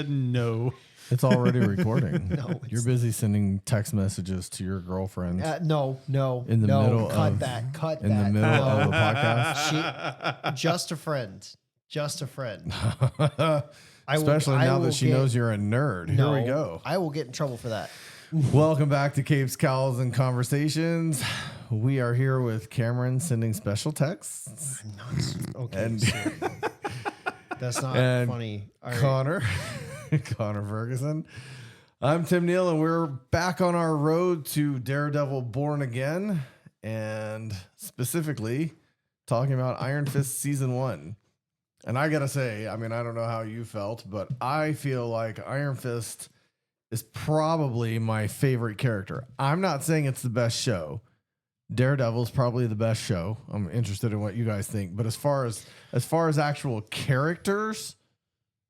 No. It's already recording. No, You're busy sending text messages to your girlfriend. No. In the middle cut of that. Cut in that. the middle of a podcast. Just a friend. Just a friend. Especially now that she get- knows you're a nerd. No, Here we go. I will get in trouble for that. Welcome back to Capes, Cowls, and Conversations. We are here with Cameron sending special texts. I'm not okay. And- seriously. That's not And funny. All right. Connor Ferguson. I'm Tim Neal, and we're back on our road to Daredevil Born Again, and specifically talking about Iron Fist Season 1. And I gotta say, I mean, I don't know how you felt, but I feel like Iron Fist is probably my favorite character. I'm not saying it's the best show. Daredevil is probably the best show. I'm interested in what you guys think. But as far as actual characters,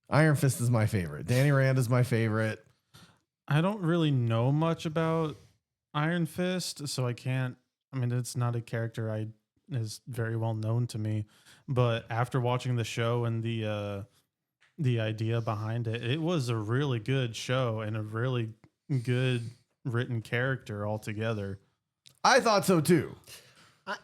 Iron Fist is my favorite. Danny Rand is my favorite. I don't really know much about Iron Fist, so I can't. I mean, it's not a character is very well known to me. But after watching the show and the idea behind it, it was a really good show and a really good written character altogether. I thought so too. I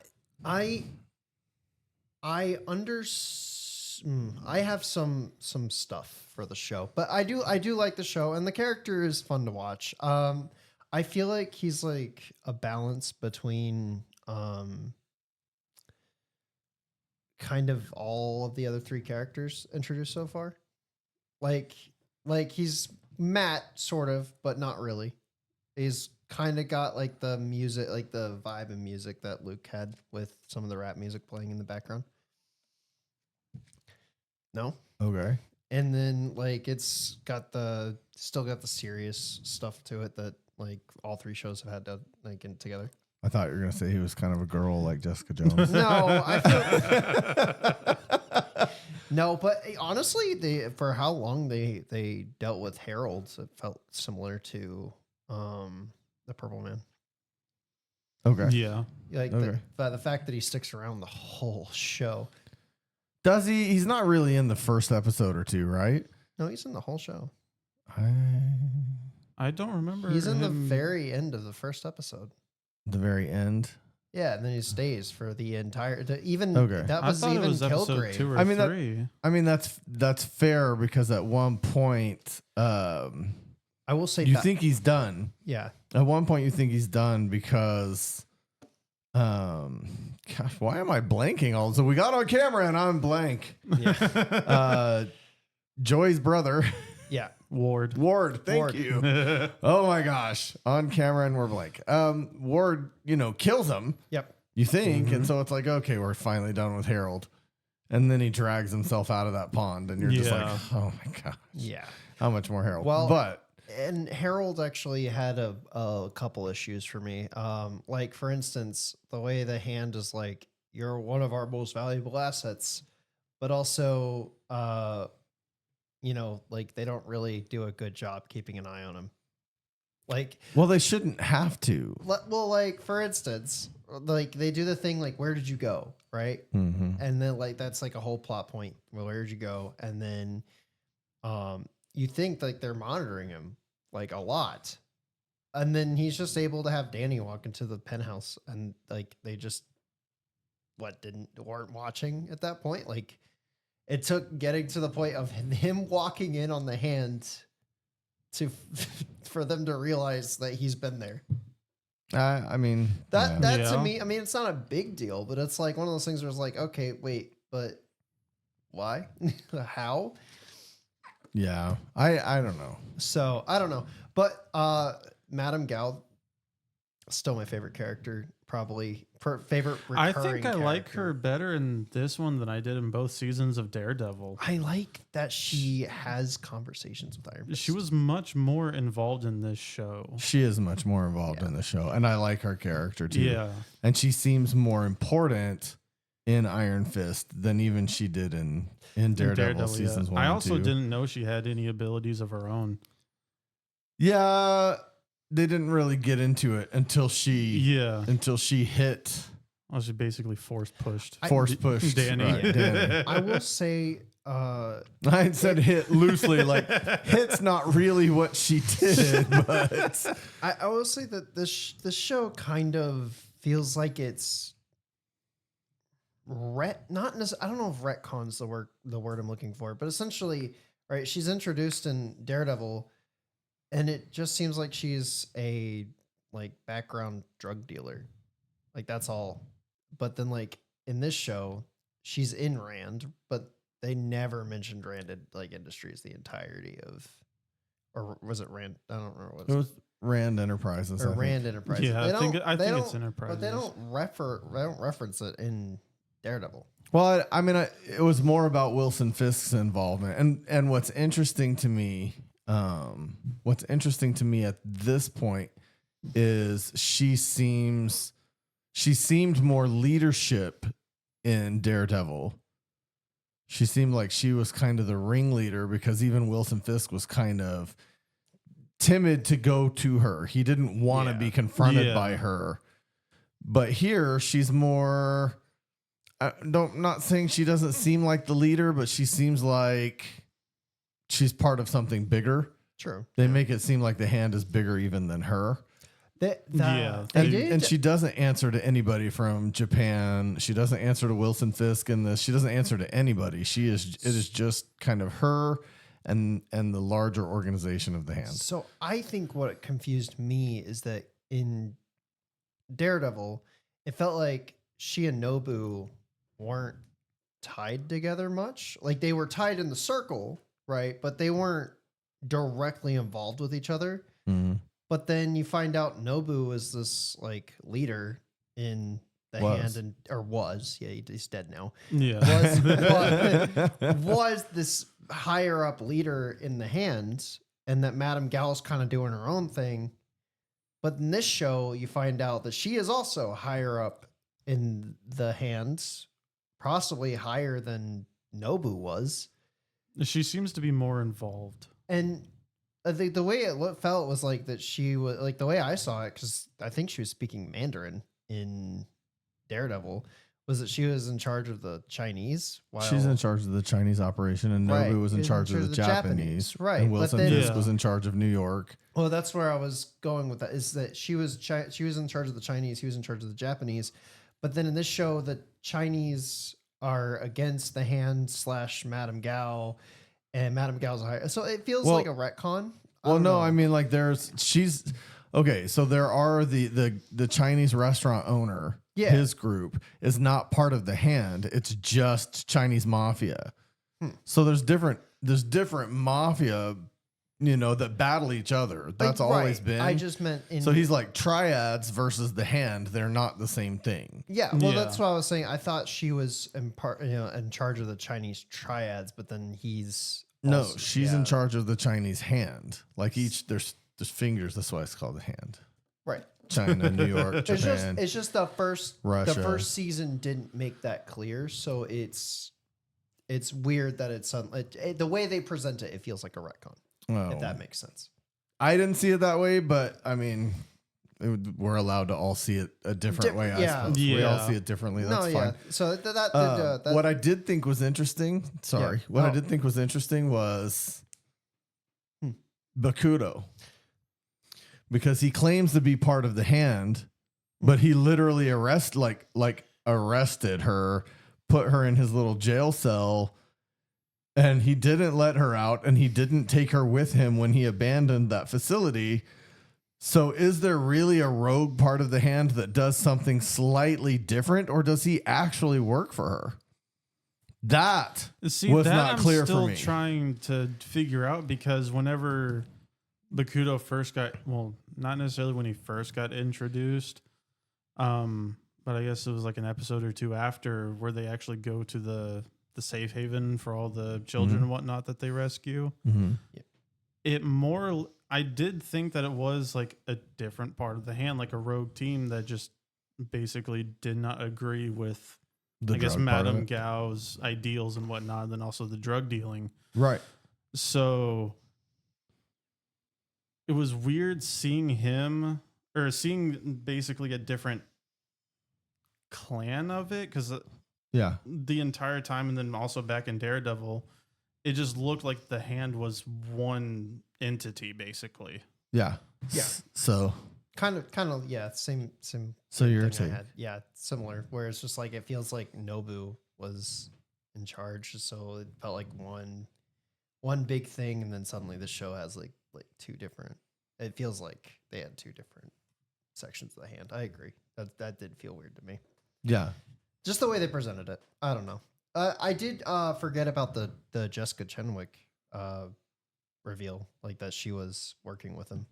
have some stuff for the show, but I do like the show, and the character is fun to watch. I feel like he's like a balance between kind of all of the other three characters introduced so far. Like he's Matt sort of, but not really. He's kind of got like the music, like the vibe and music that Luke had with some of the rap music playing in the background. No. Okay. And then like it's got still got the serious stuff to it that like all three shows have had to like get together. I thought you were gonna say he was kind of a girl like Jessica Jones. No, I feel no, but honestly, for how long they dealt with Harold, it felt similar to the Purple Man. Okay. Yeah. Like Okay. the fact that he sticks around the whole show. Does he? He's not really in the first episode or two, right? No, he's in the whole show. I don't remember. He's in the him. very end of the first episode. The very end. Yeah, and then he stays for the entire. Even Okay. that I was thought even it was episode Kilgrave. 2 or I mean, 3. I mean that's fair because at one point, I will say you that, think he's done. yeah. At one point, you think he's done because, gosh, why am I blanking all? So we got on camera and I'm blank. Yeah. Joy's brother, Yeah. Ward. Ward. Thank Ward. you. Oh my gosh, on camera and we're blank. Ward, kills him. Yep. You think, and so it's like, okay, we're finally done with Harold, and then he drags himself out of that pond, and you're just like, Yeah. oh my gosh, Yeah. how much more Harold? Well, but And Harold actually had a couple issues for me. Like for instance, the way the hand is like, you're one of our most valuable assets, but also, like they don't really do a good job keeping an eye on him. Like, well, they shouldn't have to. well, like for instance, like they do the thing like, where did you go? Right. Mm-hmm. And then like, that's like a whole plot point. Well, where did you go? And then, you think like they're monitoring him like a lot. And then he's just able to have Danny walk into the penthouse and like they just weren't watching at that point. Like it took getting to the point of him walking in on the hand for them to realize that he's been there. I mean, That yeah. to Yeah. me, I mean, it's not a big deal, but it's like one of those things where it's like, okay, wait, but why? How? Yeah, I don't know. So I don't know, but Madame Gal, still my favorite character, probably favorite I recurring think I like character. her better in this one than I did in both seasons of Daredevil. I like that she has conversations with Iron Fist. She was much more involved in this show. She is much more involved Yeah. in the show, and I like her character too. Yeah. And she seems more important in Iron Fist than even she did in Daredevil seasons 1 I and also 2. didn't know she had any abilities of her own. Yeah, they didn't really get into it until she hit Well, she basically force pushed. force pushed Danny. right, Danny. I will say I said hit loosely, like hit's not really what she did, but I will say that this show kind of feels like it's not I don't know if retcon's the word I'm looking for, but essentially, right? She's introduced in Daredevil, and it just seems like she's a like background drug dealer, like that's all. But then like in this show, she's in Rand, but they never mentioned Rand like Industries the entirety of, or was it Rand? I don't remember what it was Rand Enterprises. or I think. Rand Enterprises. Yeah, They I think don't- I they think it's don't- Enterprises. but they don't reference it in Daredevil. Well, I mean, it was more about Wilson Fisk's involvement, and what's interesting to me at this point is she seemed more leadership in Daredevil. She seemed like she was kind of the ringleader because even Wilson Fisk was kind of timid to go to her. He didn't want to be confronted by her. But here she's more, not saying she doesn't seem like the leader, but she seems like she's part of something bigger. True. They make it seem like the hand is bigger even than her. Yeah. And she doesn't answer to anybody from Japan. She doesn't answer to Wilson Fisk in this. She doesn't answer to anybody. It is just kind of her and the larger organization of the hand. So I think what confused me is that in Daredevil, it felt like she and Nobu weren't tied together much. Like they were tied in the circle, right? But they weren't directly involved with each other. Mhm. But then you find out Nobu is this like leader in the hand was. Yeah, he's dead now. Yeah. Was this higher up leader in the hand, and that Madame Gal's kind of doing her own thing. But in this show, you find out that she is also higher up in the hands, possibly higher than Nobu was. She seems to be more involved. And I think the way it felt was like that she was like the way I saw it, because I think she was speaking Mandarin in Daredevil, was that she was in charge of the Chinese. She's in charge of the Chinese operation, and Nobu was in charge of the Japanese. Right. And Wilson But then, Fisk was in charge of New York. well, that's where I was going with that, is that she was in charge of the Chinese, he was in charge of the Japanese. But then in this show, the Chinese are against the hand / Madame Gao, and Madame Gao's higher. So it feels like a retcon. Well, no, I mean, like she's okay. So there are the Chinese restaurant owner. Yeah. His group is not part of the hand. It's just Chinese mafia. So there's different mafia, that battle each other. That's always been. I just meant So he's like triads versus the hand. They're not the same thing. Yeah, well, that's what I was saying. I thought she was in charge of the Chinese triads, but then he's she's in charge of the Chinese hand. Like there's fingers. That's why it's called the hand. Right. China, New York, Japan. It's just Russia. The first season didn't make that clear, so it's weird that it's the way they present it. It feels like a retcon, if that makes sense. I didn't see it that way, but I mean, we're allowed to all see it a different way. I suppose we all see it differently. That's fine. So what I did think was interesting. I did think was interesting was Bakudo, because he claims to be part of the hand, but he literally arrested her, put her in his little jail cell, and he didn't let her out, and he didn't take her with him when he abandoned that facility. So is there really a rogue part of the hand that does something slightly different, or does he actually work for her? That was not clear for me. I'm still trying to figure out, because whenever Bakudo first not necessarily when he first got introduced, but I guess it was like an episode or two after, where they actually go to the safe haven for all the children and whatnot that they rescue. I did think that it was like a different part of the hand, like a rogue team that just basically did not agree with, I guess, Madame Gao's ideals and whatnot, and then also the drug dealing. Right. So it was weird seeing seeing basically a different clan of it, because Yeah. the entire time, and then also back in Daredevil, it just looked like the hand was one entity, basically. Yeah. Yeah. So Kind of, yeah, same. So you're thing I saying, had. Yeah, similar. Where it's just like it feels like Nobu was in charge, so it felt like one big thing, and then suddenly the show has like two different. It feels like they had two different sections of the hand. I agree. That did feel weird to me. yeah. Just the way they presented it. I don't know. I did forget about the Jessica Chenwick reveal, like that she was working with him.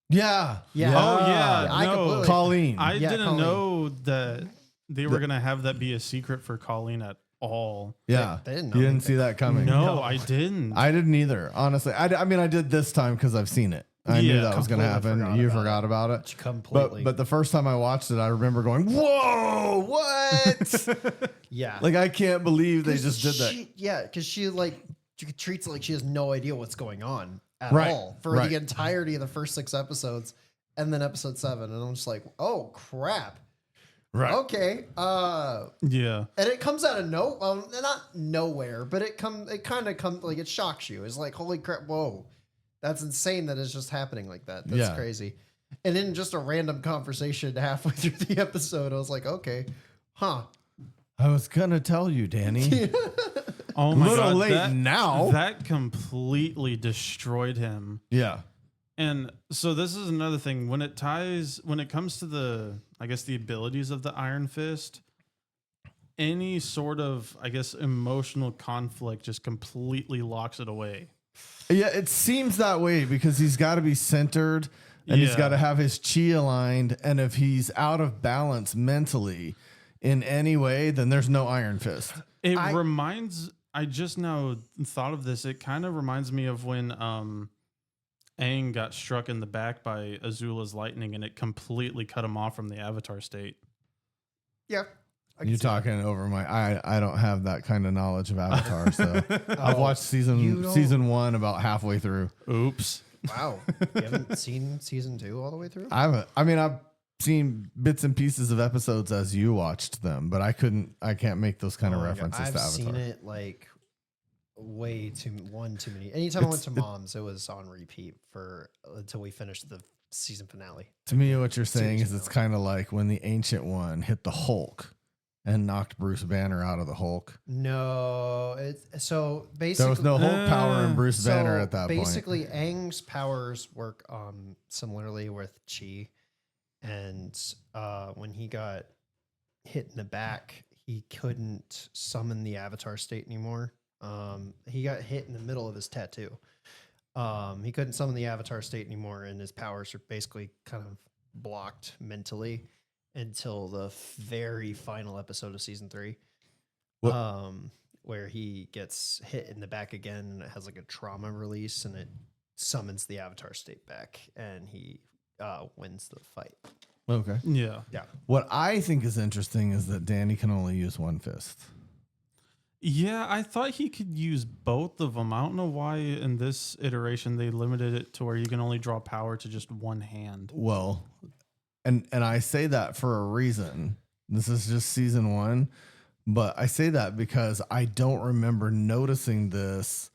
Yeah. Yeah. Oh, yeah. I No. completely- Colleen. I Yeah, didn't Colleen. know that they were going to have that be a secret for Colleen at all. yeah. They didn't know You didn't anything. see that coming. No, No. I didn't. I didn't either. Honestly, I mean, I did this time because I've seen it. I knew Yeah, that was going to completely happen. forgot You about forgot about it. Completely. But the first time I watched it, I remember going, "Whoa, what?" yeah. Like I can't believe they just did that. Yeah, because she treats it like she has no idea what's going on at Right, all for right. the entirety of the first 6 episodes, and then episode 7, and I'm just like, oh crap. Right. Okay. Yeah. And it comes out of not nowhere, but it kind of comes like it shocks you. It's like, holy crap, whoa. That's insane that it's just happening like that. That's Yeah. crazy. And then just a random conversation halfway through the episode, I was like, okay, huh. I was gonna tell you, Danny. Oh my Little God. late now. That completely destroyed him. Yeah. And so this is another thing when it comes to the abilities of the Iron Fist, any sort of emotional conflict just completely locks it away. Yeah, it seems that way because he's got to be centered and he's Yeah. got to have his chi aligned. And if he's out of balance mentally in any way, then there's no Iron Fist. I just now thought of this. It kind of reminds me of when Aang got struck in the back by Azula's lightning and it completely cut him off from the Avatar state. Yeah. You're talking over my. I don't have that kind of knowledge of Avatar, so I've watched season 1 about halfway through. Oops. Wow. You haven't seen season 2 all the way through? I haven't. I mean, I've seen bits and pieces of episodes as you watched them, but I can't make those kind of Oh my God. references I've to Avatar. seen it like way too many. Anytime I went to mom's, it was on repeat until we finished the season finale. To me, what you're saying Series is it's finale. kind of like when the Ancient One hit the Hulk and knocked Bruce Banner out of the Hulk. No, so basically There was no Hulk power in Bruce so Banner at that point. basically, Aang's powers work similarly with Chi, and when he got hit in the back, he couldn't summon the Avatar state anymore. He got hit in the middle of his tattoo. He couldn't summon the Avatar state anymore, and his powers are basically kind of blocked mentally until the very final episode of season 3. What- Where he gets hit in the back again, and it has like a trauma release, and it summons the Avatar state back, and he wins the fight. Okay. Yeah. What I think is interesting is that Danny can only use one fist. Yeah, I thought he could use both of them. I don't know why in this iteration they limited it to where you can only draw power to just one hand. Well, and I say that for a reason. This is just season 1, but I say that because I don't remember noticing this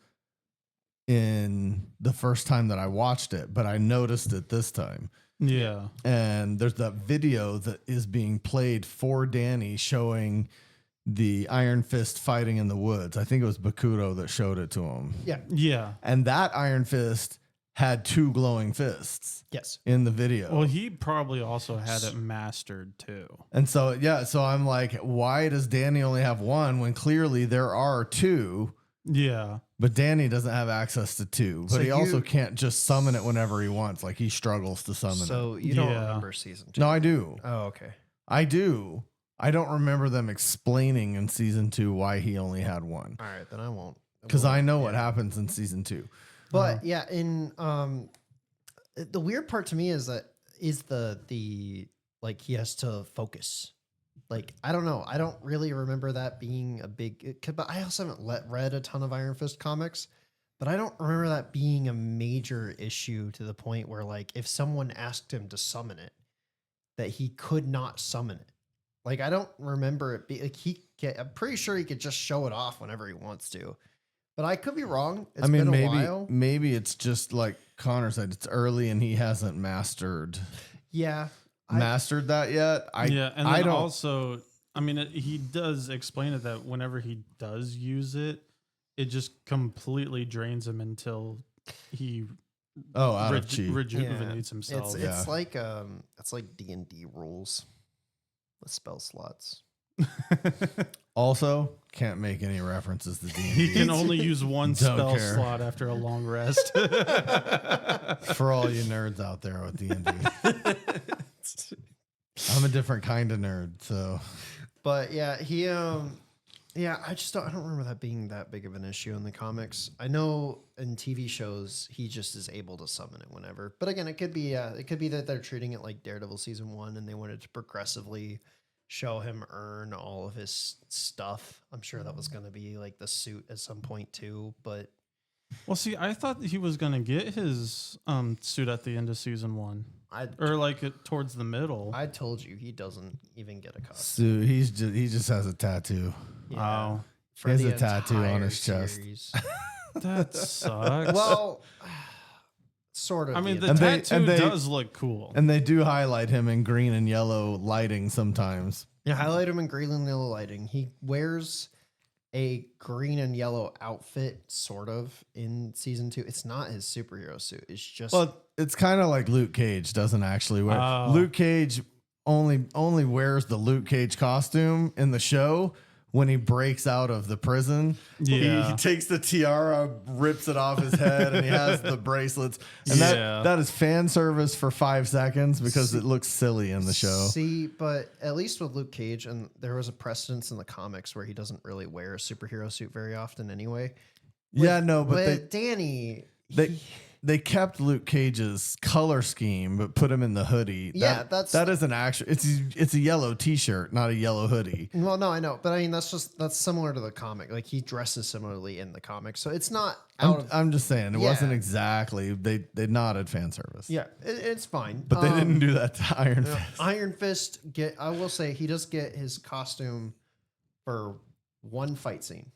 in the first time that I watched it, but I noticed it this time. Yeah. And there's that video that is being played for Danny showing the Iron Fist fighting in the woods. I think it was Bakuto that showed it to him. Yeah. Yeah. And that Iron Fist had 2 glowing fists Yes. in the video. Well, he probably also had it mastered too. And so, yeah, so I'm like, why does Danny only have 1 when clearly there are 2? Yeah. But Danny doesn't have access to 2. But So he also you- can't just summon it whenever he wants. Like he struggles to summon it. So you don't Yeah. remember season 2? No, I do. Oh, okay. I do. I don't remember them explaining in season 2 why he only had 1. All right, then I won't. Because I know Yeah. what happens in season 2. But yeah, in the weird part to me is the like he has to focus. Like I don't know, I don't really remember that being a big. But I also haven't read a ton of Iron Fist comics, but I don't remember that being a major issue to the point where like if someone asked him to summon it, that he could not summon it. Like I don't remember it be like he I'm pretty sure he could just show it off whenever he wants to. But I could be wrong. It's I mean, been a maybe while. maybe it's just like Connor said, it's early and he hasn't mastered Yeah. that yet. yeah, and I then don't. also, I mean, he does explain it that whenever he does use it, it just completely drains him until he out of chi. rejuvenates himself. It's like D&D rules with spell slots. Also, can't make any references to D&D. He can only use one Don't spell care. slot after a long rest. For all you nerds out there with D&D. I'm a different kind of nerd, so But yeah, I don't remember that being that big of an issue in the comics. I know in TV shows he just is able to summon it whenever. But again, it could be that they're treating it like Daredevil season 1 and they wanted to progressively show him earn all of his stuff. I'm sure that was going to be like the suit at some point too, but Well, see, I thought he was gonna get his suit at the end of season 1, or like towards the middle. I told you he doesn't even get a costume. so he just has a tattoo. Oh, For He has the a tattoo on entire his chest. series. that sucks. Well, sort of. I mean, the And tattoo they- does look cool. And they do highlight him in green and yellow lighting sometimes. yeah, highlight him in green and yellow lighting. He wears a green and yellow outfit, sort of, in season 2. It's not his superhero suit. It's just Well, it's kind of like Luke Cage doesn't actually wear. Oh. Luke Cage only wears the Luke Cage costume in the show when he breaks out of the prison. Yeah. He takes the tiara, rips it off his head, and he has the bracelets. And Yeah. that is fan service for 5 seconds because it looks silly in the show. See, but at least with Luke Cage, and there was a precedence in the comics where he doesn't really wear a superhero suit very often anyway. Yeah, no, but With Danny, they kept Luke Cage's color scheme, but put him in the hoodie. Yeah, that is an actual. It's a yellow T-shirt, not a yellow hoodie. well, no, I know, but I mean that's similar to the comic. Like he dresses similarly in the comic, so it's not I'm just saying it Yeah. wasn't exactly. They nodded fan service. Yeah, it's fine. But they didn't do that to Iron you know, Fist. Iron Fist I will say he does get his costume for one fight scene.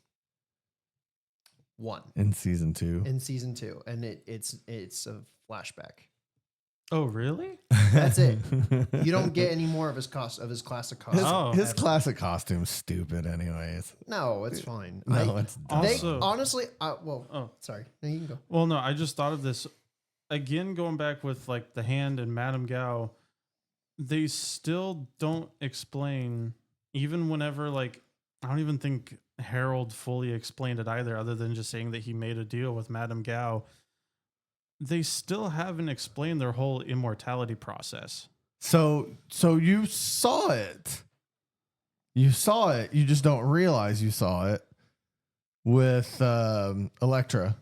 One In season 2. in season 2, and it's a flashback. Oh, really? That's it. You don't get any more of his classic costume. Oh. His ever. classic costume's stupid, anyways. No, it's fine. No, it's dumb. They Also- honestly. Oh. Sorry. No, you can go. Well, no, I just thought of this again, going back with like the Hand and Madame Gao. They still don't explain, even whenever like I don't even think Harold fully explained it either, other than just saying that he made a deal with Madame Gao. They still haven't explained their whole immortality process. So you saw it. You saw it. You just don't realize you saw it with Elektra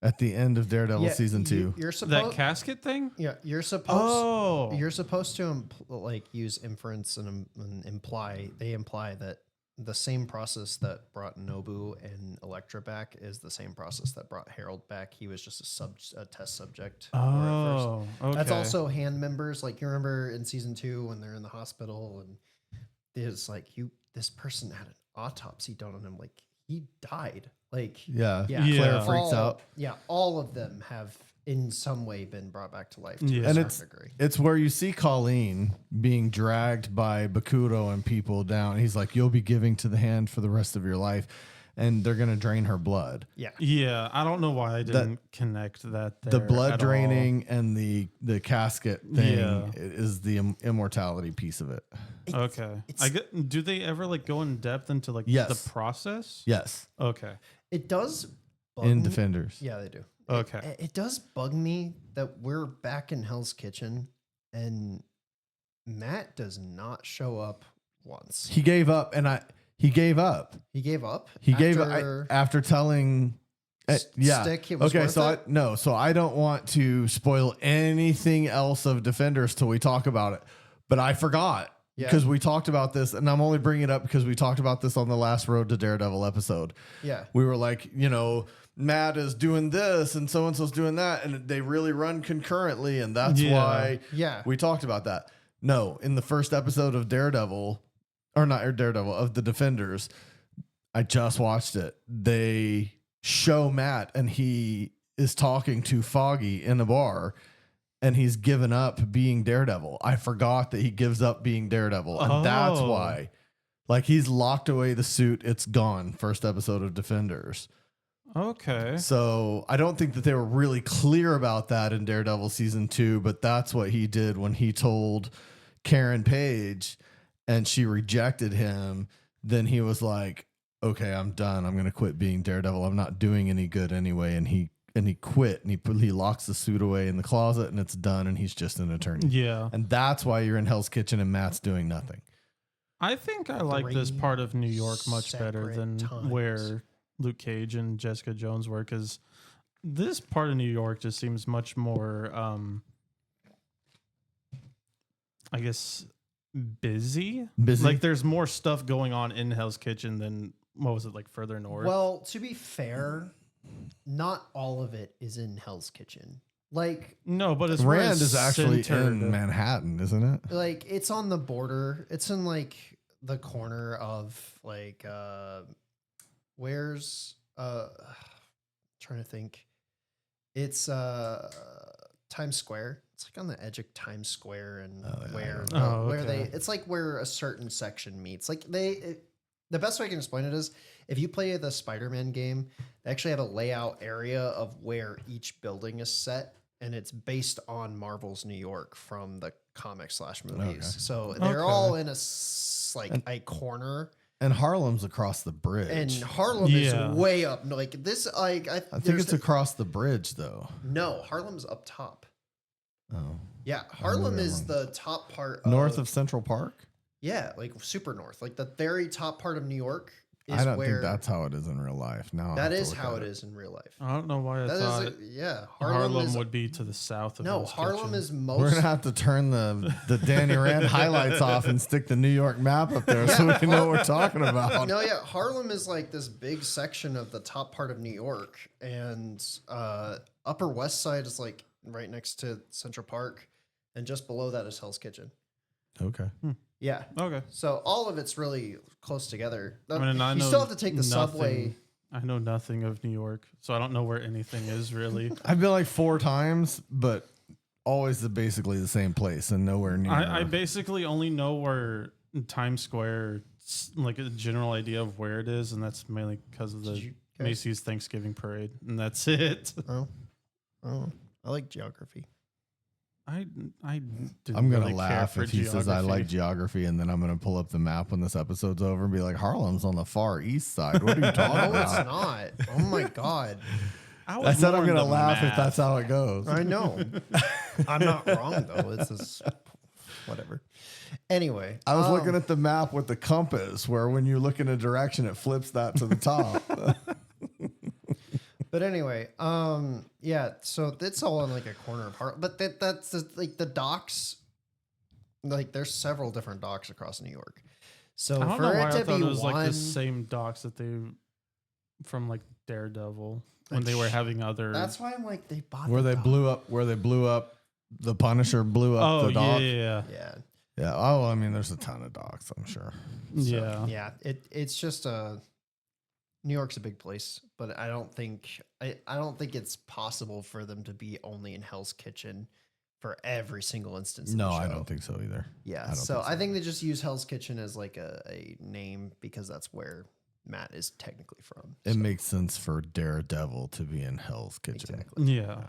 at the end of Daredevil season 2. You're That supposed. casket thing? Yeah, you're supposed. Oh, You're supposed to use inference and imply. They imply that the same process that brought Nobu and Elektra back is the same process that brought Harold back. He was just a test subject. for it first. Oh, okay. That's also hand members. Like you remember in season 2 when they're in the hospital and it's like this person had an autopsy done on him. Like he died. Like Yeah. yeah, Claire freaks out. Yeah, all of them have in some way been brought back to life to Yeah. a And certain degree. It's where you see Colleen being dragged by Bakuro and people down. He's like, you'll be giving to the Hand for the rest of your life. And they're going to drain her blood. Yeah. Yeah, I don't know why I didn't connect that. The There blood at draining and the casket thing Yeah. is the immortality piece of it. all. Okay, I get. Do they ever like go in depth into like Yes. the process? Yes. Okay. It does bug In me. Defenders. Yeah, they do. Okay. It does bug me that we're back in Hell's Kitchen and Matt does not show up once. He gave up he gave up. He gave up. He gave after- after telling yeah. Stick, it was Okay, worth so it? so I don't want to spoil anything else of Defenders till we talk about it. But I forgot Yeah. because we talked about this, and I'm only bringing it up because we talked about this on the last Road to Daredevil episode. Yeah. We were like, Matt is doing this and so-and-so's doing that, and they really run concurrently, and that's Yeah. why Yeah. we talked about that. No, in the first episode of Daredevil, Daredevil, of the Defenders. I just watched it. They show Matt and he is talking to Foggy in the bar and he's given up being Daredevil. I forgot that he gives up being Daredevil. And that's why, like, he's locked away the suit. It's gone. First episode of Defenders. Okay. So I don't think that they were really clear about that in Daredevil season 2, but that's what he did when he told Karen Page and she rejected him. Then he was like, okay, I'm done. I'm going to quit being Daredevil. I'm not doing any good anyway. And he quit and he locks the suit away in the closet and it's done. And he's just an attorney. Yeah. And that's why you're in Hell's Kitchen and Matt's doing nothing. I think I like this part of New York much better than where Luke Cage and Jessica Jones were, because this part of New York just seems much more, I guess, busy. Like there's more stuff going on in Hell's Kitchen than, what was it, like further north? Well, to be fair, not all of it is in Hell's Kitchen. Like, no, but it's Rand is actually in Manhattan, isn't it? Like, it's on the border. It's in like the corner of like where's trying to think. It's Times Square. It's like on the edge of Times Square and where they, it's like where a certain section meets. Like the best way I can explain it is if you play the Spider-Man game, they actually have a layout area of where each building is set, and it's based on Marvel's New York from the comics / movies. Okay. So they're all in a corner. And Harlem's across the bridge. And Harlem is way up. Like this, I think it's across the bridge, though. No, Harlem's up top. Oh. Yeah, Harlem is the top part. North of Central Park? Yeah, like super north. Like the very top part of New York is I don't think that's how it is in real life. Now that is how it is in real life. I don't know why I thought Harlem would be to the south of Hell's Harlem Kitchen. is most... We're going to have to turn the Danny Rand highlights off and stick the New York map up there so we can know what we're talking about. No, yeah, Harlem is like this big section of the top part of New York, and Upper West Side is like right next to Central Park, and just below that is Hell's Kitchen. Okay. Yeah. Okay. So all of it's really close together. I mean, you still have to take the subway. I know nothing of New York, so I don't know where anything is really. I've been like 4 times, but always basically the same place and nowhere near. I basically only know where Times Square, like a general idea of where it is, and that's mainly because of the Macy's Thanksgiving Parade, and that's it. Oh, I like geography. I'm gonna really laugh if he says I like geography, and then I'm gonna pull up the map when this episode's over and be like, Harlem's on the far east side. What are you talking about? No, it's not. Oh my god! I said I'm gonna laugh if that's how it goes. I know. I'm not wrong though. It's just whatever. Anyway, I was looking at the map with the compass, where when you look in a direction, it flips that to the top. But anyway, yeah, so it's all in like a corner apart. But that's like the docks. Like there's several different docks across New York. So I don't for know it why to I thought be it was one, like the same docks that they from like Daredevil when they were having other. That's why I'm like they bought. Where they blew up, the Punisher blew up the dock. Yeah. Oh, I mean, there's a ton of docks, I'm sure. So, yeah. It's just New York's a big place, but I don't think it's possible for them to be only in Hell's Kitchen for every single instance. No, I don't think so either. Yeah, I think they just use Hell's Kitchen as like a name because that's where Matt is technically from. It makes sense for Daredevil to be in Hell's Kitchen. Exactly. Yeah.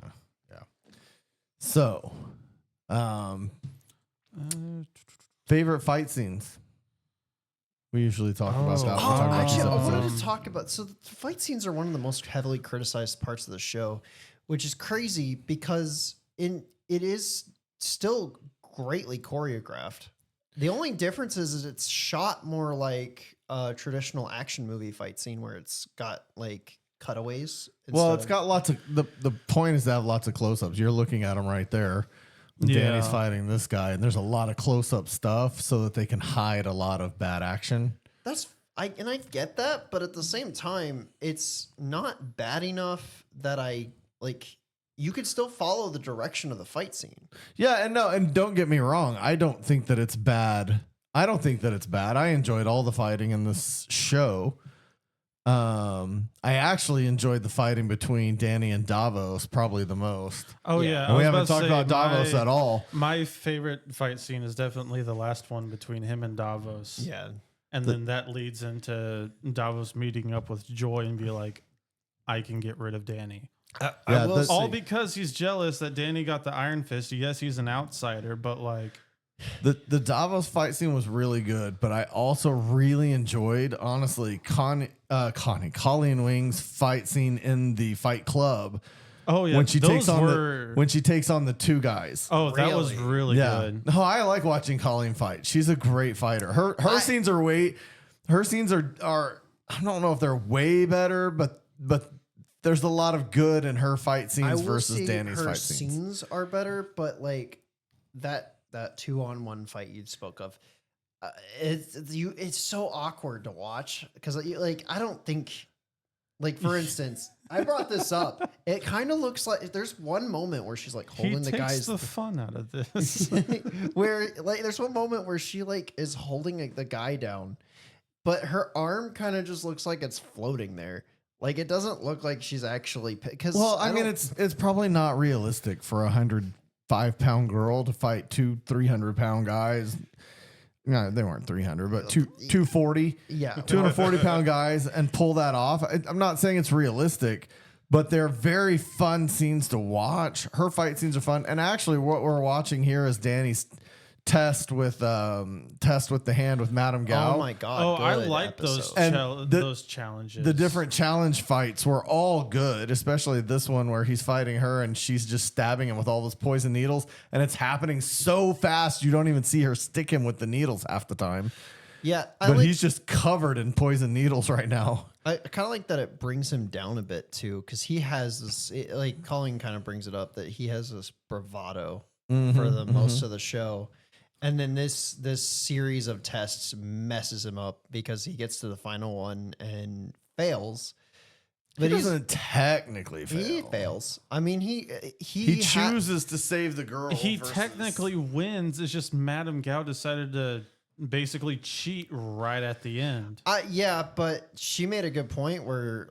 So, favorite fight scenes. We usually talk about that. Actually, I wanted to talk about. So the fight scenes are one of the most heavily criticized parts of the show, which is crazy because it is still greatly choreographed. The only difference is it's shot more like a traditional action movie fight scene where it's got like cutaways. Well, it's got lots of the point is to have lots of close-ups. You're looking at them right there. Danny's fighting this guy, and there's a lot of close-up stuff so that they can hide a lot of bad action. I get that, but at the same time, it's not bad enough that you could still follow the direction of the fight scene. Yeah, and don't get me wrong, I don't think that it's bad. I don't think that it's bad. I enjoyed all the fighting in this show. I actually enjoyed the fighting between Danny and Davos probably the most. Oh Yeah. yeah, And we haven't talked about Davos at all. My favorite fight scene is definitely the last one between him and Davos. Yeah. And then that leads into Davos meeting up with Joy and be like, I can get rid of Danny. Yeah, will the- All say- because he's jealous that Danny got the Iron Fist. Yes, he's an outsider, but like, The Davos fight scene was really good, but I also really enjoyed, honestly, Colleen Wing's fight scene in the Fight Club oh yeah, when she those takes on were, when she takes on the two guys. oh, that was Really? really Yeah, good. no, I like watching Colleen fight. She's a great fighter. Her scenes are I don't know if they're way better, but there's a lot of good in her fight I scenes will versus say Danny's her fight scenes. scenes are better, but like that 2-on-1 fight you spoke of, it's so awkward to watch because like I don't think, like for instance, I brought this up. It kind of looks like there's one moment where she's like He holding the takes guy's the fun out of this. where like there's one moment where she like is holding like, the guy down, but her arm kind of just looks like it's floating there. Like it doesn't look like she's actually because Well, I mean, it's probably not realistic for 105-pound girl to fight 300-pound guys. No, they weren't 300, but 240, yeah 240-pound guys and pull that off. I'm not saying it's realistic, but they're very fun scenes to watch. Her fight scenes are fun, and actually, what we're watching here is Danny's test with the hand with Madame Gao. Oh my god! Oh, I good like those episode. And those challenges. The different challenge fights were all good, especially this one where he's fighting her and she's just stabbing him with all those poison needles, and it's happening so fast you don't even see her stick him with the needles half the time. Yeah, But he's just covered in poison needles right now. I kind of like that it brings him down a bit too, because he has this. Like Colleen kind of brings it up that he has this bravado for the most of the show, and then this series of tests messes him up because he gets to the final one and fails. But he doesn't technically fail. He fails. I mean, he chooses to save the girl. he versus- technically wins. It's just Madame Gao decided to basically cheat right at the end. Yeah, but she made a good point where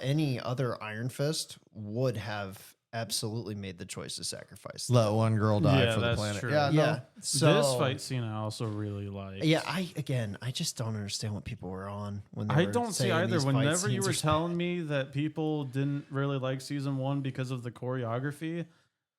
any other Iron Fist would have absolutely made the choice to sacrifice. let one girl die Yeah, for the that's planet. true. Yeah, no. Yeah. So This fight scene I also really like. Yeah, I just don't understand what people were on when they I were don't see saying either. these fight Whenever you scenes were are telling me that people didn't really like season 1 because of the choreography,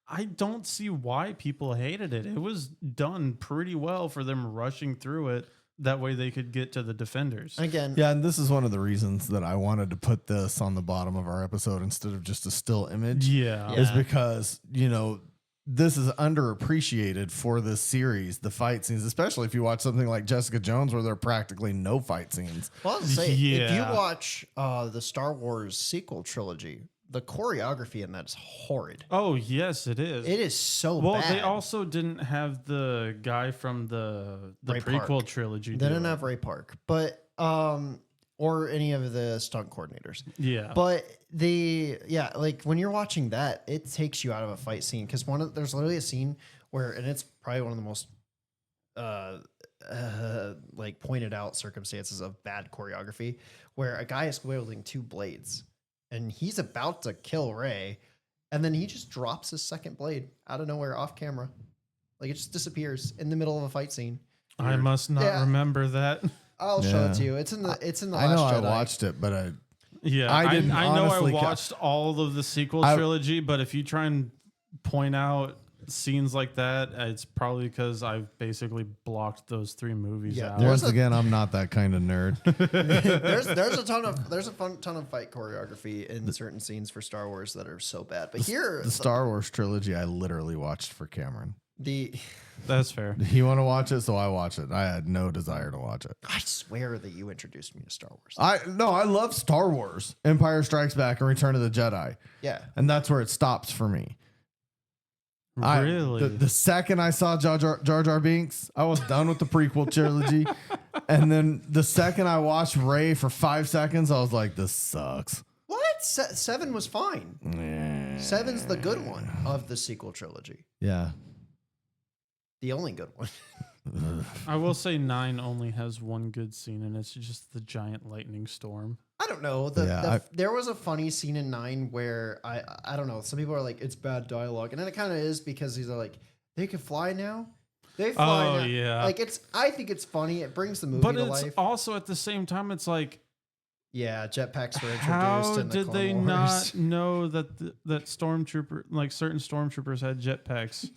I don't see why people hated it. It was done pretty well for them rushing through it. That way they could get to the defenders. again. Yeah, and this is one of the reasons that I wanted to put this on the bottom of our episode instead of just a still image. Yeah. Yeah. Is because, this is underappreciated for this series, the fight scenes, especially if you watch something like Jessica Jones where there are practically no fight scenes. Well, I'll say if you Yeah. watch the Star Wars sequel trilogy, the choreography in that is horrid. Oh, yes, it is. It is so Well, bad. they also didn't have the guy from the Ray prequel Park. trilogy. They do didn't it. have Ray Park, but or any of the stunt coordinators. Yeah. But like when you're watching that, it takes you out of a fight scene because there's literally a scene where, and it's probably one of the most like pointed out circumstances of bad choreography, where a guy is wielding two blades and he's about to kill Ray, and then he just drops his second blade out of nowhere off camera, like it just disappears in the middle of a fight scene. I must not Yeah. remember that. I'll show Yeah. it to you. It's in the I know Last I Jedi. watched it, but Yeah, I didn't I know I honestly watched all of the sequel trilogy, but if you try and point out scenes like that, it's probably because I've basically blocked those 3 movies Yeah, out. there's once again, I'm not that kind of nerd. there's a ton of fight choreography in certain scenes for Star Wars that are so bad. But here, The Star Wars trilogy, I literally watched for Cameron. That's fair. You want to watch it, so I watch it. I had no desire to watch it. I swear that you introduced me to Star Wars. I love Star Wars, Empire Strikes Back, and Return of the Jedi, Yeah, and that's where it stops for me. Really? The second I saw Jar Jar Binks, I was done with the prequel trilogy. And then the second I watched Rey for 5 seconds, I was like, this sucks. what? 7 was fine. 7's the good one of the sequel trilogy. Yeah. The only good one. I will say 9 only has one good scene, and it's just the giant lightning storm. I don't know. There was a funny scene in 9 where I don't know. Some people are like, it's bad dialogue, and then it kind of is because he's like, they can fly now. They fly Oh now. yeah, Like I think it's funny. It brings the movie but to it's life. also at the same time, it's like, Yeah, jetpacks were introduced. how in the did Clone they Wars. not know that that stormtrooper, like certain stormtroopers, had jetpacks?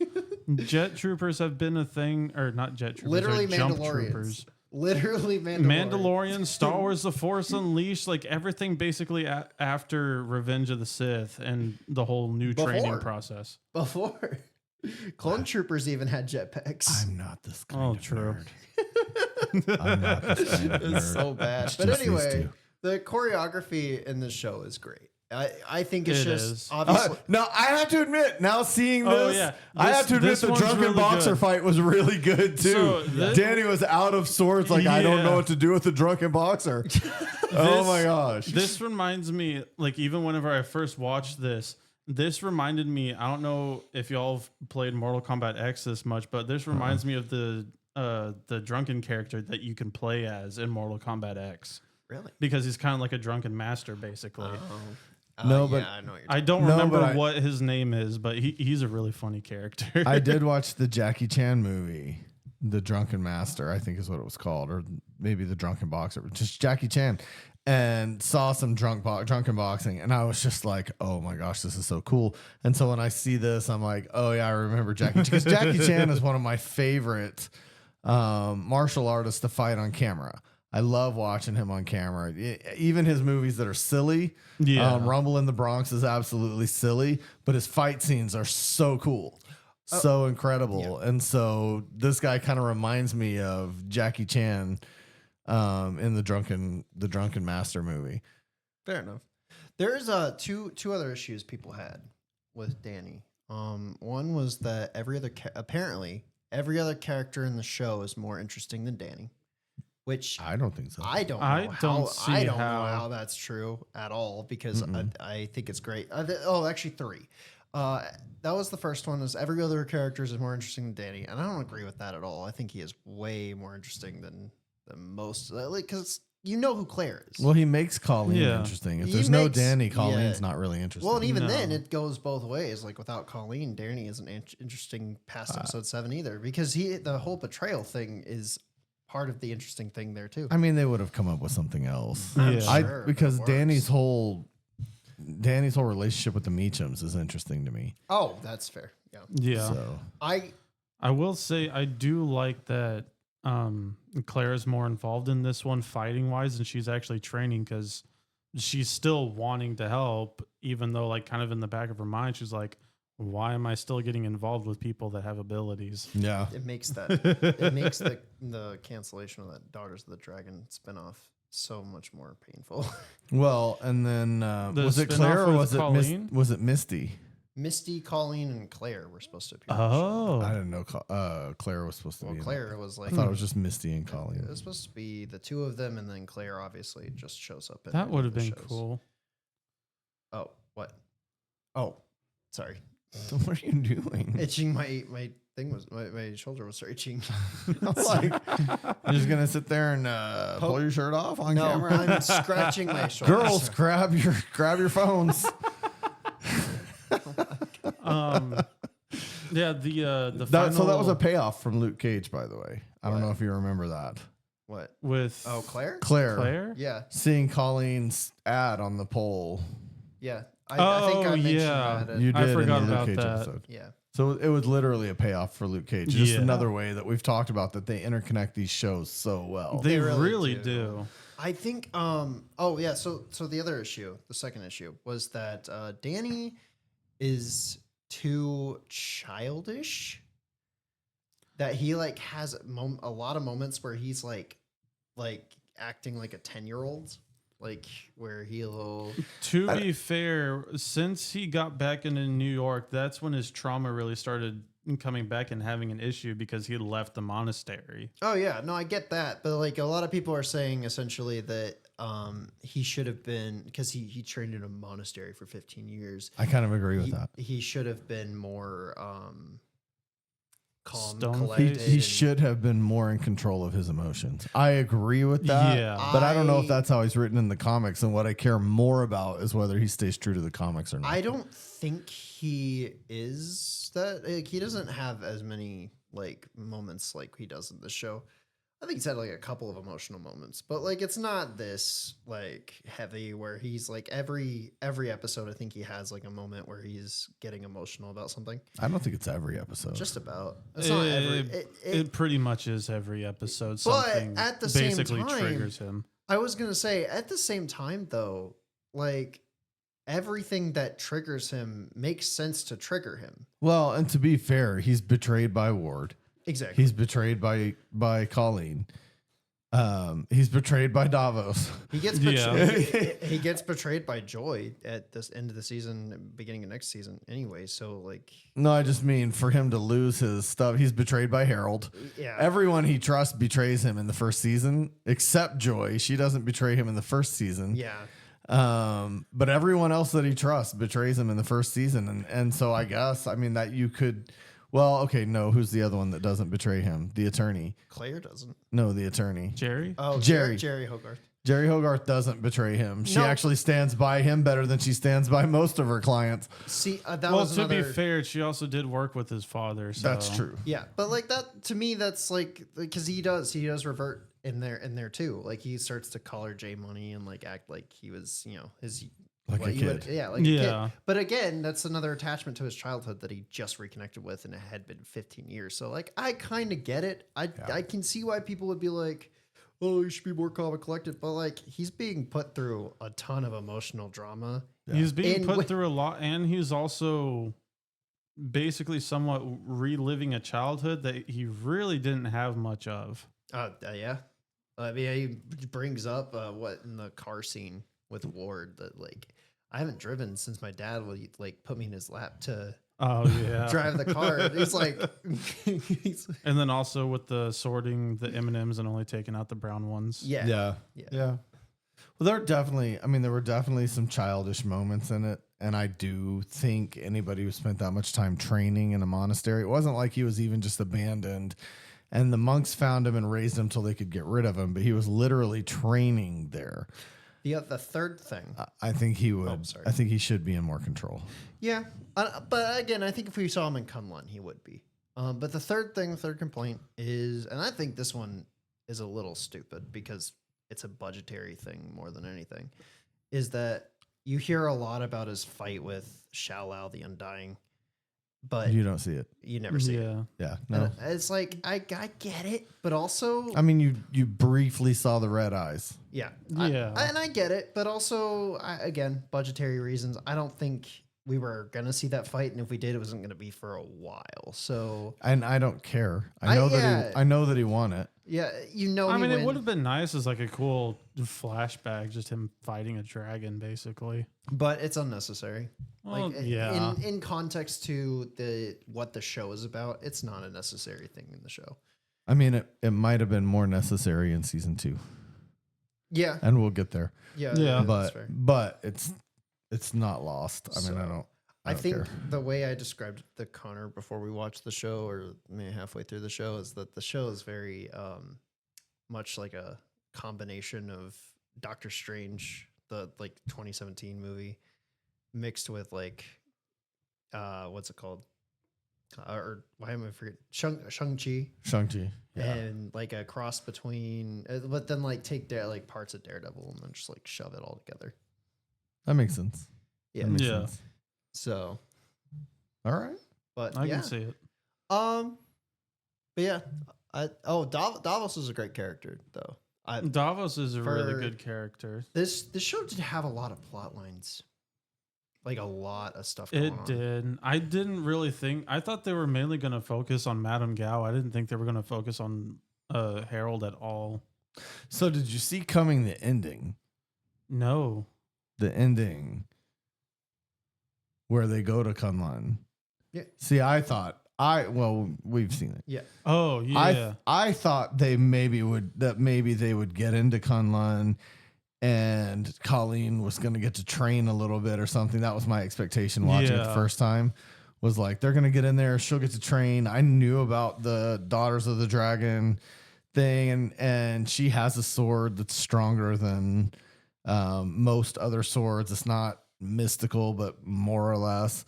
Jet troopers have been a thing, or not jet troopers, Literally jump Mandalorians. troopers. Literally Mandalorian. Mandalorian, Star Wars: The Force Unleashed, like everything basically after Revenge of the Sith and the whole new training Before. process. Before. Clone troopers even had jetpacks. I'm not this kind Oh, of true. nerd. I'm not this kind of nerd. It's so bad. It's But just these anyway, two. the choreography in the show is great. I think it's It just is. obviously. No, I have to admit, now seeing this, Oh, yeah. I have to admit This the one's drunken really boxer good. fight was really good too. So Danny was out of sorts, like I don't know Yeah. what to do with the drunken boxer. Oh my gosh. This reminds me, like, even whenever I first watched this reminded me, I don't know if y'all have played Mortal Kombat X this much, but this reminds me of the drunken character that you can play as in Mortal Kombat X. Really? Because he's kind of like a drunken master, basically. No, but yeah, I know what you're I talking don't No, remember but what his name is, but he's a really funny character. I did watch the Jackie Chan movie, The Drunken Master, I think is what it was called, or maybe The Drunken Boxer, just Jackie Chan, and saw some drunken boxing, and I was just like, oh my gosh, this is so cool. And so when I see this, I'm like, oh yeah, I remember Jackie Chan, because Jackie Chan is one of my favorite martial artists to fight on camera. I love watching him on camera. Even his movies that are silly. Yeah. Rumble in the Bronx is absolutely silly, but his fight scenes are so cool. So incredible. yeah. And so this guy kind of reminds me of Jackie Chan in the Drunken Master movie. Fair enough. There's two other issues people had with Danny. One was that apparently every other character in the show is more interesting than Danny, which I don't think so. I don't know I don't how see I don't know how. how that's true at all because I think it's great. Actually 3. That was the first one. Is every other character is more interesting than Danny, and I don't agree with that at all. I think he is way more interesting than most. Like, because you know who Claire is. Well, he makes Colleen Yeah. interesting. If He there's no makes- Danny, Colleen's yeah. not really interesting. Well, and even No. then, it goes both ways. Like without Colleen, Danny isn't interesting past episode 7 either, because the whole betrayal thing is part of the interesting thing there too. I mean, they would have come up with something else. I'm sure, Because it Danny's works. whole relationship with the Meachums is interesting to me. Oh, that's fair. Yeah, Yeah. So I will say I do like that Claire is more involved in this one fighting wise, and she's actually training because she's still wanting to help, even though like kind of in the back of her mind she's like, why am I still getting involved with people that have abilities? yeah, it makes the cancellation of that Daughters of the Dragon spinoff so much more painful. well, and then The was it spin-off Claire or with was Colleen? was it Misty? Misty, Colleen, and Claire were supposed to appear. on the show. I Oh, didn't know Claire was supposed to Well, be. in Claire was it. like I thought it was just Misty and it Colleen. was supposed to be the two of them, and then Claire obviously just shows up. In that any would of have the been shows. cool. Oh, what? Oh, sorry. What are you doing? Itching my thing was my shoulder was itching. I'm like, you're just gonna sit there and pull your shirt off on No, camera. I'm scratching my shoulder. Girls, grab your phones. Yeah, the So final that was a payoff from Luke Cage, by the way. I don't know if you remember that. What? with Oh, Claire? Claire. Yeah, Seeing Colleen's ad on the pole. yeah. I think I Oh, mentioned yeah. that. You I did forgot in the about Luke Cage that. episode. Yeah. So it was literally a payoff for Luke Cage. Just Yeah. another way that we've talked about that they interconnect these shows so well. They They really really do. do. I think oh yeah, so the other issue, the second issue was that Danny is too childish. That he like has a lot of moments where he's like acting like a 10-year-old, like where he'll To be fair, since he got back into New York, that's when his trauma really started coming back and having an issue because he left the monastery. Oh yeah, no, I get that, but like a lot of people are saying essentially that he should have been, because he trained in a monastery for 15 years. I kind of agree with that. He should have been more calm, Stone collected. face. He and- should have been more in control of his emotions. I agree with that. Yeah. But I don't know if that's how he's written in the comics. And what I care more about is whether he stays true to the comics or not. I don't think he is that. Like, he doesn't have as many like moments like he does in the show. I think he's had like a couple of emotional moments, but like it's not this like heavy where he's like every episode. I think he has like a moment where he's getting emotional about something. I don't think it's every episode. Just about. It's not every. It pretty much is every episode. But Something at the same basically time- triggers him. I was gonna say at the same time though, like everything that triggers him makes sense to trigger him. Well, and to be fair, he's betrayed by Ward. Exactly. He's betrayed by Colleen. He's betrayed by Davos. He gets Yeah. betrayed. He gets betrayed by Joy at this end of the season, beginning of next season. Anyway, so like, No, I just mean for him to lose his stuff. He's betrayed by Harold. yeah, Everyone he trusts betrays him in the first season, except Joy. She doesn't betray him in the first season. yeah, But everyone else that he trusts betrays him in the first season. And so I guess, I mean, that you could, well, okay, no, who's the other one that doesn't betray him? The attorney. Claire doesn't. No, the attorney. Jerry? Oh, Jerry. Jerry Hogarth. Jerry Hogarth doesn't betray him. She No. actually stands by him better than she stands by most of her clients. See, that Well, was to another. be fair, she also did work with his father. So. That's true. Yeah, but like that to me, that's like because he does revert in there too. Like he starts to call her J Money and like act like he was, you know, his Like what a you would- kid. yeah, like a Yeah. kid. But again, that's another attachment to his childhood that he just reconnected with, and it had been 15 years. So like, I kind of get it. I can see why people would be like, "Oh, you should be more calm and collected." But like, he's being put through a ton of emotional drama. He's being And put with- through a lot, and he's also basically somewhat reliving a childhood that he really didn't have much of. Yeah. I mean, he brings up what in the car scene with Ward that like I haven't driven since my dad would like put me in his lap to Oh yeah, drive the car. And he's like, and then also with the sorting the M&Ms and only taking out the brown ones. yeah, Yeah. Yeah. Yeah. Well, there were definitely some childish moments in it. And I do think anybody who spent that much time training in a monastery, it wasn't like he was even just abandoned and the monks found him and raised him till they could get rid of him, but he was literally training there. The third thing, I think he would. Oh, sorry. I think he should be in more control. yeah, but again, I think if we saw him in K'un Lun, he would be. But the third complaint is, and I think this one is a little stupid because it's a budgetary thing more than anything, is that you hear a lot about his fight with Xiao the Undying, but You don't see it. you never see it. Yeah, Yeah. And No. it's like I get it, but also I mean, you briefly saw the red eyes. yeah, Yeah. and I get it, but also again, budgetary reasons. I don't think we were gonna see that fight, and if we did, it wasn't gonna be for a while. So And I don't care. I know I know that he won it. yeah, you know, I he mean, it win. would have been nice as like a cool flashback, just him fighting a dragon, basically. but it's unnecessary. Well, Like yeah. in context to what the show is about, it's not a necessary thing in the show. I mean, it might have been more necessary in season 2, Yeah, and we'll get there. yeah, Yeah. that's fair. But it's not lost. I mean, So, I I don't think care. the way I described it to Connor before we watched the show, or maybe halfway through the show, is that the show is very much like a combination of Doctor Strange, the like 2017 movie, mixed with like what's it called? Or why am I forgetting? Shang-Chi, Shang-Chi. Yeah. and like a cross between, but then like take like parts of Daredevil and then just like shove it all together. That makes sense. Yeah. That makes Yeah. sense. So, All right. but I yeah. can see it. But yeah, Davos is a great character though. Davos is a really for- good character. This show did have a lot of plot lines, like a lot of stuff going It on. did. I didn't really think. I thought they were mainly going to focus on Madame Gao. I didn't think they were going to focus on Harold at all. So did you see coming the ending? No. The ending where they go to K'un Lun. Yeah. See, we've seen it. Yeah, Oh yeah. I thought they maybe they would get into K'un Lun and Colleen was going to get to train a little bit or something. That was my expectation watching it the Yeah. first time. was like, they're going to get in there. She'll get to train. I knew about the Daughters of the Dragon thing, and she has a sword that's stronger than most other swords. It's not mystical, but more or less.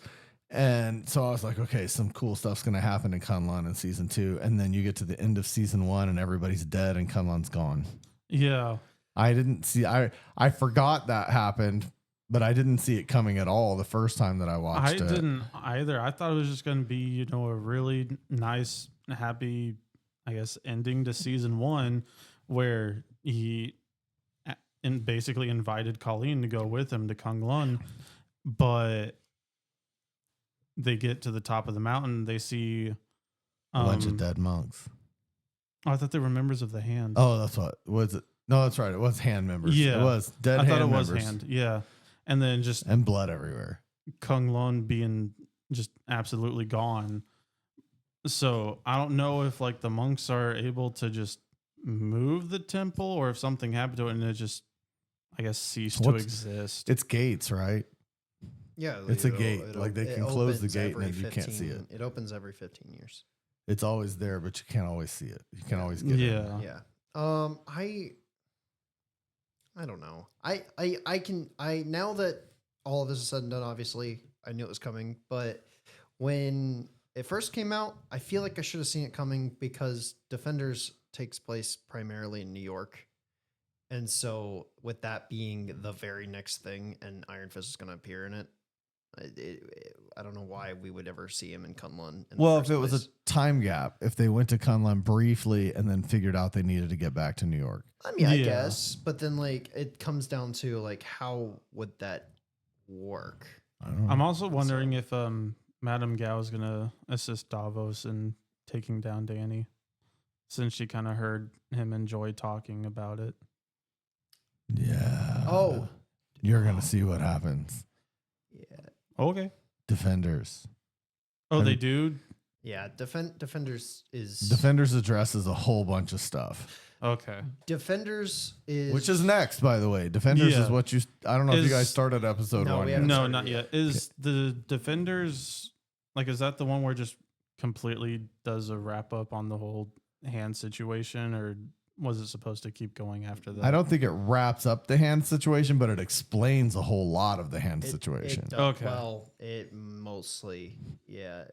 And so I was like, okay, some cool stuff's going to happen in K'un Lun in season 2. And then you get to the end of season 1 and everybody's dead and K'un Lun's gone. Yeah. I didn't see, I forgot that happened, but I didn't see it coming at all the first time that I watched it. I didn't either. I thought it was just going to be, a really nice, happy, I guess, ending to season 1 where he basically invited Colleen to go with him to K'un Lun. But they get to the top of the mountain. They see A bunch of dead monks. Oh, I thought they were members of the Hand. Oh, that's what was it? No, that's right. It was hand members. Yeah. It was dead. I thought hand it was members. Hand. Yeah. And then just And blood everywhere. K'un Lun being just absolutely gone. So I don't know if like the monks are able to just move the temple or if something happened to it and it just, I guess, ceased to exist. It's gates, right? Yeah, It's a gate. Like, they can close the gate and then you can't see it. It opens every 15 years. It's always there, but you can't always see it. You can't always get it. Yeah. Yeah. I don't know. I now that all of this is said and done, obviously I knew it was coming, but when it first came out, I feel like I should have seen it coming because Defenders takes place primarily in New York. And so with that being the very next thing and Iron Fist is going to appear in it, I don't know why we would ever see him in K'un Lun. Well, if it was a time gap, if they went to K'un Lun briefly and then figured out they needed to get back to New York. I mean, I Yeah. guess, but then like it comes down to like how would that work? I don't know. I'm also wondering if Madame Gao is going to assist Davos in taking down Danny since she kind of heard him enjoy talking about it. Yeah. Oh. You're going to see what happens. Yeah. Okay. Defenders. Oh, they And- do? Yeah, Defenders is Defenders addresses a whole bunch of stuff. Okay. Defenders is Which is next, by the way. Defenders Yeah. is what you... I don't know if you Is- guys started episode No, 1. we yet. haven't No, started not yet. yet. Is the Defenders, like, is that the one where it just completely does a wrap up on the whole Hand situation, or was it supposed to keep going after that? I don't think it wraps up the hand situation, but it explains a whole lot of the hand It- situation. it does- Okay. Well, it mostly, yeah.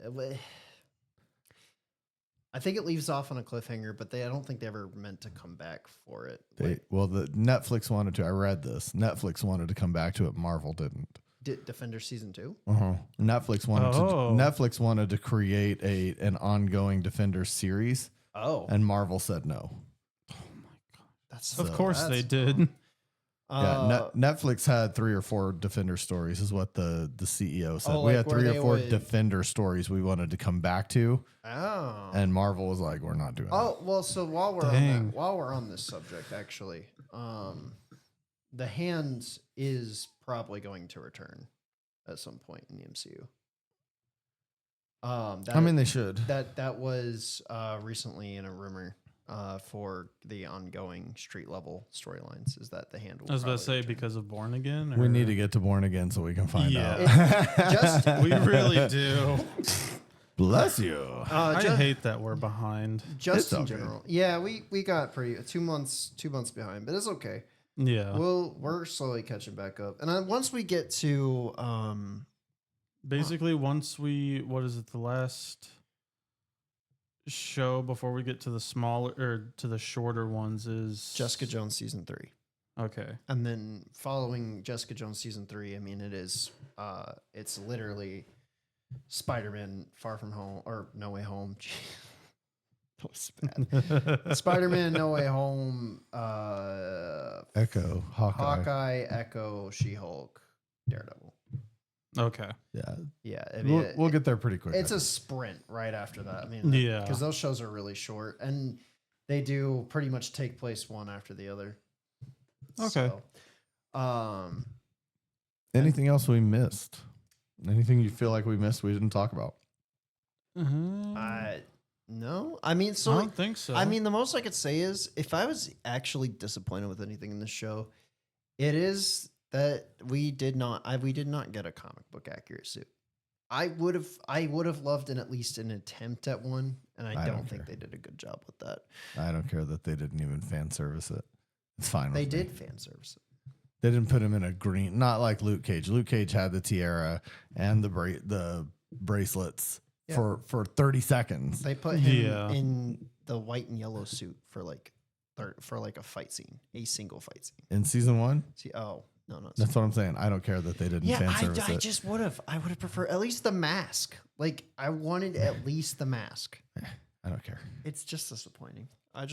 I think it leaves off on a cliffhanger, but I don't think they ever meant to come back for it. Well, the Netflix wanted to. I read this. Netflix wanted to come back to it. Marvel didn't. Defender season 2? Netflix wanted Oh. to. Netflix wanted to create an ongoing Defenders series, Oh, and Marvel said no. that's Of course they that's did. dumb. Yeah, Netflix had 3 or 4 Defender stories, is what the CEO said. Oh, We like had where 3 or they 4 would- Defender stories we wanted to come back to, Oh. and Marvel was like, "We're not doing that." Oh well, so while we're on Dang. that, while we're on this subject, actually, the Hand is probably going to return at some point in the MCU. I mean, they should. that was recently in a rumor for the ongoing street level storylines. Is that the Hand? Will I was about to probably say return. because of Born Again? We or- need to get to Born Again so we can find Yeah. out. Just- We really do. Bless you. I ju- hate that we're behind. just It's in okay. general. Yeah, we got pretty 2 months behind, but it's okay. Yeah. We're slowly catching back up, and once we get to Basically, once what is it, the last show before we get to the smaller or to the shorter ones is Jessica Jones season 3. Okay. And then following Jessica Jones season 3, I mean, it's literally Spider-Man Far From Home or No Way Home. That was bad. Spider-Man No Way Home, Echo, Hawkeye, Echo, She-Hulk, Daredevil. Okay. Yeah, Yeah, I mean, we'll get there pretty quick. it's a sprint right after that. I mean, Yeah. because those shows are really short and they do pretty much take place one after the other. Okay. So, Anything else we missed? Anything you feel like we missed we didn't talk about? no, I mean, I so don't think so. I mean, the most I could say is if I was actually disappointed with anything in this show, it is that we did not get a comic book accurate suit. I would have loved at least an attempt at one, and I don't don't think care. they did a good job with that. I don't care that they didn't even fan service it. It's fine. They with me. did fan service it. They didn't put him in a green, not like Luke Cage. Luke Cage had the tiara and the bracelets Yeah. for 30 seconds. They put him Yeah. in the white and yellow suit for like a fight scene, a single fight scene. In season 1, See, oh no, that's what I'm saying. I don't care that they didn't fan service I it. just would have. I would have preferred at least the mask. Like I wanted at least the mask. I don't care. It's just disappointing. I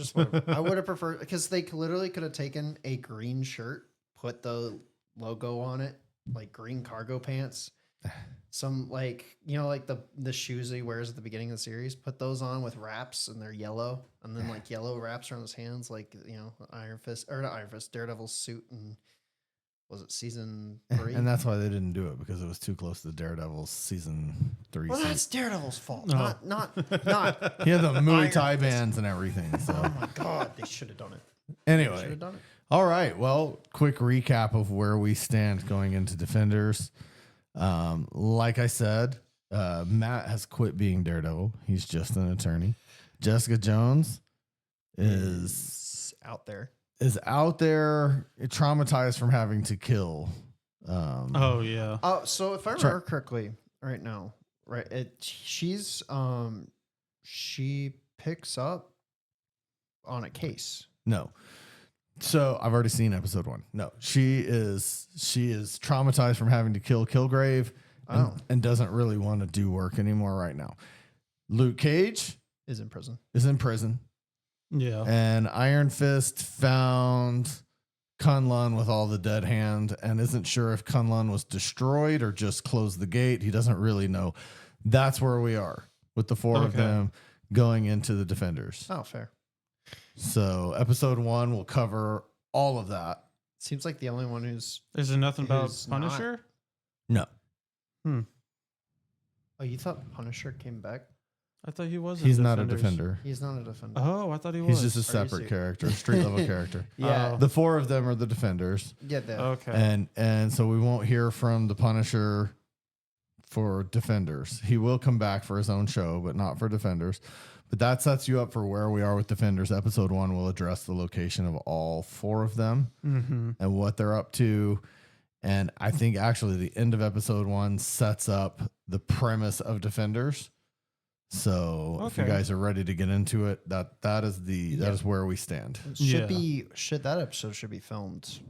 would have preferred because they literally could have taken a green shirt, put the logo on it, like green cargo pants, some like like the shoes he wears at the beginning of the series. Put those on with wraps and they're yellow, and then like yellow wraps around his hands, like Iron Fist or not Iron Fist, Daredevil's suit, and was it season 3? And that's why they didn't do it because it was too close to Daredevil's season 3. Well, that's Daredevil's fault, No. not. He had the Muay Iron Thai Fist. bands and everything. Oh So my god, they should have done it. Should anyway, have done it. all right. Well, quick recap of where we stand going into Defenders. Like I said, Matt has quit being Daredevil. He's just an attorney. Jessica Jones is Out there. out there traumatized from having to kill. Oh yeah. Oh, so if I remember correctly, right now, right, she picks up on a case. No. So I've already seen episode 1. No, she is traumatized from having to kill Kilgrave and doesn't really want to do work anymore right now. Luke Cage Is in prison. is in prison, Yeah. and Iron Fist found K'un Lun with all the dead hand and isn't sure if K'un Lun was destroyed or just closed the gate. He doesn't really know. That's where we are with the 4 of Okay. them going into the Defenders. Oh, fair. So episode 1 will cover all of that. Seems like the only one who's. Is there nothing about Who's not- Punisher? No. Oh, you thought Punisher came back? I thought he was. in He's not a Defenders. defender. He's not a defender. Oh, I thought he was. He's just a Are you separate serious? character, street level character. Yeah. Oh. The 4 of them are the defenders, Yeah. That. Okay. and so we won't hear from the Punisher for defenders. He will come back for his own show, but not for defenders. But that sets you up for where we are with defenders. Episode 1 will address the location of all 4 of them Mm-hmm. and what they're up to. And I think actually the end of episode 1 sets up the premise of defenders. So if you Okay. guys are ready to get into it, that is where we stand. That episode should be filmed.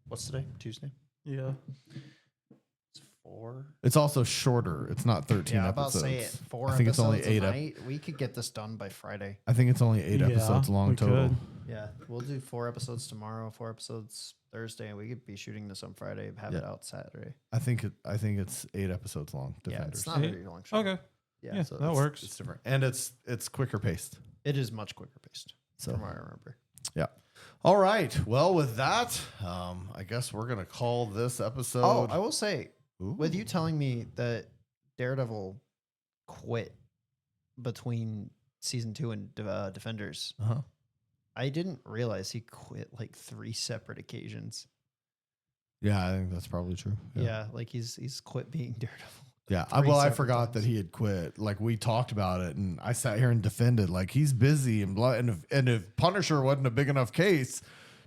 What's today? Tuesday. Yeah. It's 4. It's also shorter. It's not 13 Yeah, I'm about episodes. to say it. 4 I think it's only episodes 8 a night. We could get this done by Friday. I think it's only 8 Yeah, episodes long we total. could. Yeah, we'll do 4 episodes tomorrow, 4 episodes Thursday, and we could be shooting this on Friday, have it Yeah. out Saturday. I think it's 8 episodes long. Yeah, Defenders. it's not a Eight? very long show. Okay. Yeah, So that it's- works. It's different, and it's quicker paced. it is much quicker paced, So from what I remember. yeah. All right. Well, with that, I guess we're gonna call this episode. Oh, I will say, Ooh. with you telling me that Daredevil quit between season 2 and Defenders, Uh-huh. I didn't realize he quit like 3 separate occasions. Yeah, I think that's probably true. Yeah, like he's quit being Daredevil. Yeah. 3 Well, I separate forgot that times. he had quit. Like we talked about it, and I sat here and defended. Like he's busy and blah. And if Punisher wasn't a big enough case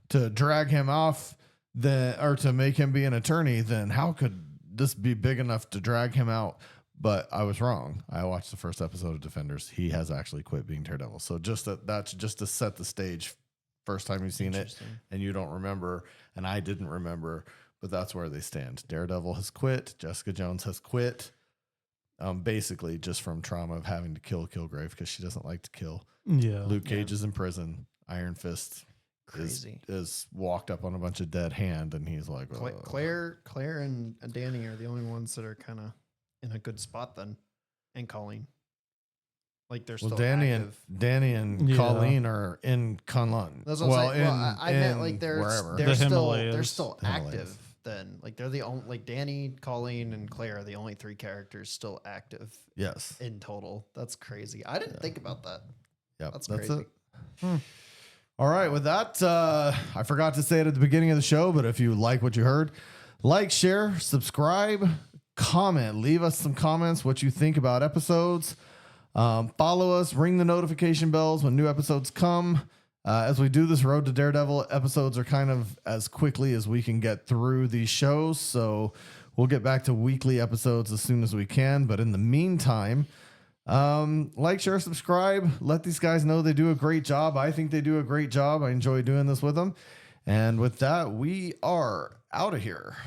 to drag him off, or to make him be an attorney, then how could this be big enough to drag him out? But I was wrong. I watched the first episode of Defenders. He has actually quit being Daredevil. So that's just to set the stage. First time you've seen it, Interesting. and you don't remember, and I didn't remember. But that's where they stand. Daredevil has quit. Jessica Jones has quit. Basically, just from trauma of having to kill Kilgrave because she doesn't like to kill. Yeah. Luke Cage is in prison. Iron Fist Crazy. is walked up on a bunch of dead hand, and he's like, Claire and Danny are the only ones that are kind of in a good spot then, and Colleen. Like they're Well, still Danny active. and Yeah. Colleen are in K'un Lun. That's what I'm saying. Well, I meant like wherever. they're The still Himalayas. Himalayas. active then. Like they're the only like Danny, Colleen, and Claire are the only 3 characters still active Yes. in total. That's crazy. I didn't think about that. Yep, That's that's crazy. it. All right, with that, I forgot to say it at the beginning of the show, but if you like what you heard, like, share, subscribe, comment. Leave us some comments what you think about episodes. Follow us, ring the notification bells when new episodes come. As we do this Road to Daredevil, episodes are kind of as quickly as we can get through these shows. So we'll get back to weekly episodes as soon as we can. But in the meantime, like, share, subscribe. Let these guys know they do a great job. I think they do a great job. I enjoy doing this with them. And with that, we are out of here.